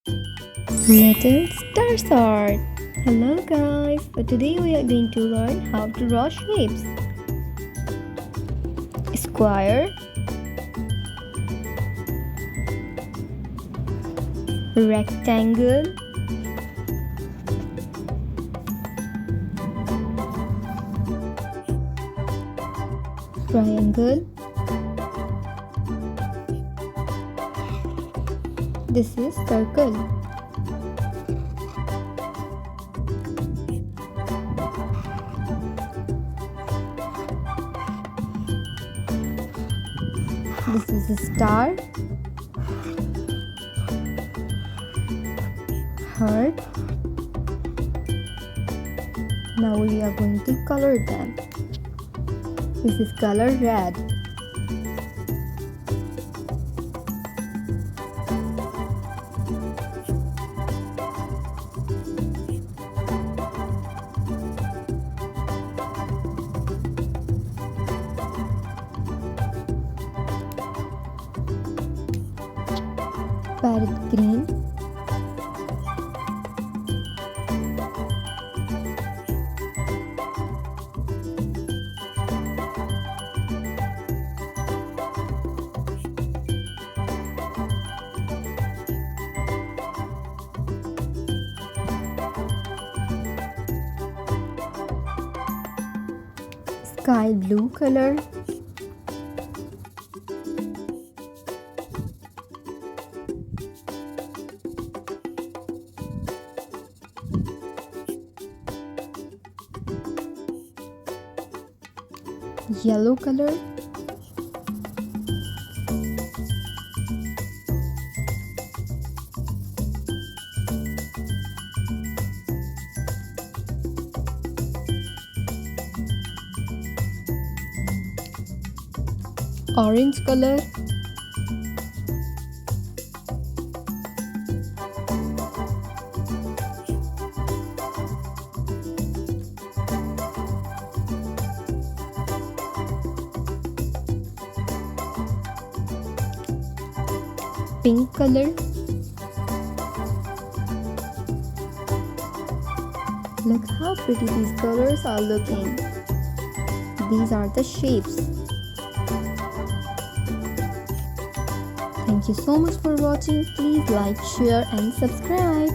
Little Stars Art. Hello guys, so today we are going to learn how to draw shapes. Square, rectangle, triangle. This is circle. This is a star, heart. Now we are going to color them. This is color red. Parrot green, sky blue color, yellow color, orange color, pink color. Look how pretty these colors are looking. These are the shapes. Thank you so much for watching. Please like, share and subscribe.